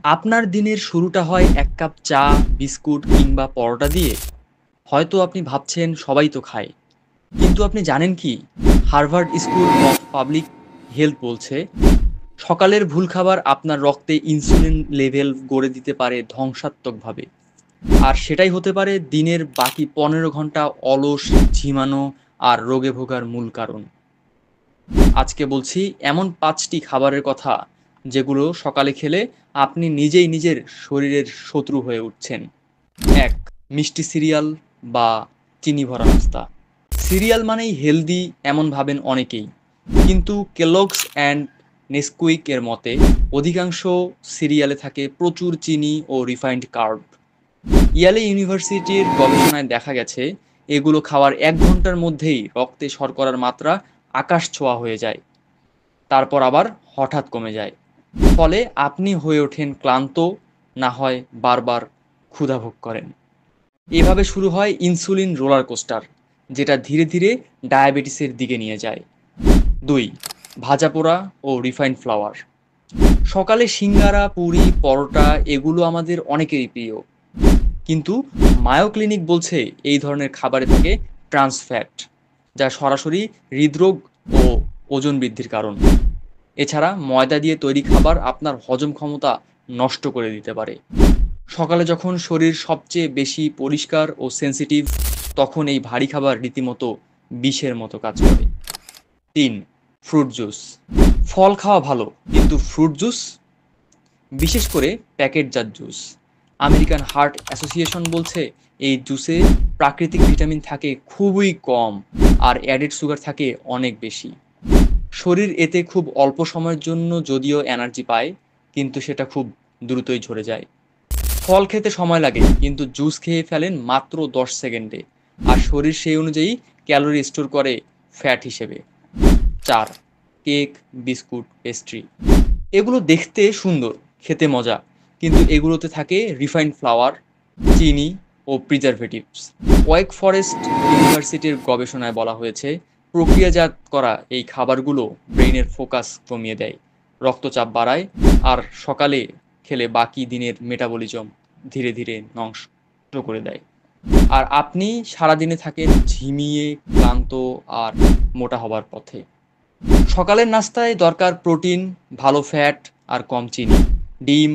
আপনার দিনের শুরুটা হয় এক কাপ চা, বিস্কুট কিংবা পরোটা দিয়ে। হয়তো আপনি ভাবছেন সবাই তো খায়। কিন্তু আপনি জানেন কি? Harvard school of public health বলছে, সকালের ভুল খাবার আপনার রক্তে ইনসুলিন লেভেল গড়ে দিতে পারে ধ্বংসাত্মকভাবে। আর সেটাই হতে পারে দিনের বাকি ১৫ ঘন্টা অলস, ঝিমানো আর রোগে ভোগার মূল কারণ। আজকে বলছি এমন ৫টি খাবারের কথা, যেগুলো সকালে খেলে আপনি নিজেই নিজের শরীরের শত্রু হয়ে উঠছেন। ১. মিষ্টি সিরিয়াল বা চিনি ভরা নাস্তা। সিরিয়াল মানেই হেলদি এমন ভাবেন অনেকেই। কিন্তু কেলগস অ্যান্ড নেসকুইক এর মতে অধিকাংশ সিরিয়ালে থাকে প্রচুর চিনি ও রিফাইন্ড কার্ব। ইয়ালে ইউনিভার্সিটির গবেষণায় দেখা গেছে এগুলো খাওয়ার ১ ঘন্টার মধ্যেই রক্তে শর্করার মাত্রা আকাশ ছোঁয়া হয়ে যায়, তারপর আবার হঠাৎ কমে যায়। ফলে আপনি হয়ে ওঠেন ক্লান্ত, না হয় বারবার ক্ষুধা ভোগ করেন। এভাবে শুরু হয় ইনসুলিন রোলার কোস্টার, যেটা ধীরে ধীরে ডায়াবেটিসের দিকে নিয়ে যায়। ২. ভাজাপোড়া ও রিফাইন্ড ফ্লাওয়ার। সকালে সিঙ্গারা, পুরি, পরোটা এগুলো আমাদের অনেকেরই প্রিয়। কিন্তু মায়ো ক্লিনিক বলছে এই ধরনের খাবারে থাকে ট্রান্স ফ্যাট, যা সরাসরি হৃদরোগ ও ওজন বৃদ্ধির কারণ। এছাড়া ময়দা দিয়ে তৈরি খাবার আপনার হজম ক্ষমতা নষ্ট করে দিতে পারে। সকালে যখন শরীর সবচেয়ে বেশি পরিষ্কার ও সেনসিটিভ, তখন এই ভারী খাবার রীতিমতো বিষের মতো কাজ করে। ৩. Fruit juice. ফল খাওয়া ভালো, কিন্তু ফ্রুট জুস, বিশেষ করে প্যাকেটজাত জুস, আমেরিকান হার্ট অ্যাসোসিয়েশন বলছে এই জুসে প্রাকৃতিক ভিটামিন থাকে খুবই কম আর অ্যাডেড সুগার থাকে অনেক বেশি। শরীর এতে খুব অল্প সময়ের জন্য যদিও এনার্জি পায়, কিন্তু সেটা খুব দ্রুতই ঝরে যায়। ফল খেতে সময় লাগে, কিন্তু জুস খেয়ে ফেলেন মাত্র ১০ সেকেন্ডে, আর শরীর সেই অনুযায়ী ক্যালোরি স্টোর করে ফ্যাট হিসেবে। ৪. Cake, biscuit, pastry. এগুলো দেখতে সুন্দর, খেতে মজা, কিন্তু এগুলোতে থাকে রিফাইন্ড ফ্লাওয়ার, চিনি ও প্রিজারভেটিভস। ওয়েক ফরেস্ট ইউনিভার্সিটির গবেষণায় বলা হয়েছে প্রক্রিয়াজাত করা এই খাবারগুলো ব্রেইনের ফোকাস কমিয়ে দেয়, রক্তচাপ বাড়ায়, আর সকালে খেলে বাকি দিনের মেটাবলিজম ধীরে ধীরে নষ্ট করে দেয়। আর আপনি সারাদিনে থাকেন ঝিমিয়ে, ক্লান্ত আর মোটা হবার পথে। সকালের নাস্তায় দরকার প্রোটিন, ভালো ফ্যাট আর কম চিনি। ডিম,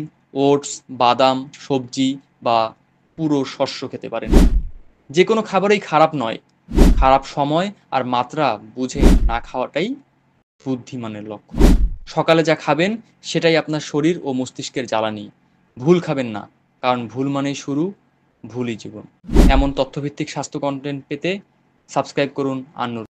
ওটস, বাদাম, সবজি বা পুরো শস্য খেতে পারেন। যে কোনো খাবারই খারাপ নয়, খারাপ সময় আর মাত্রা বুঝে না খাওয়াটাই বুদ্ধিমানের লক্ষণ। সকালে যা খাবেন সেটাই আপনার শরীর ও মস্তিষ্কের জ্বালানি। ভুল খাবেন না, কারণ ভুল মানেই শুরু, ভুলই জীবন। এমন তথ্যভিত্তিক স্বাস্থ্য কন্টেন্ট পেতে সাবস্ক্রাইব করুন আন্নুর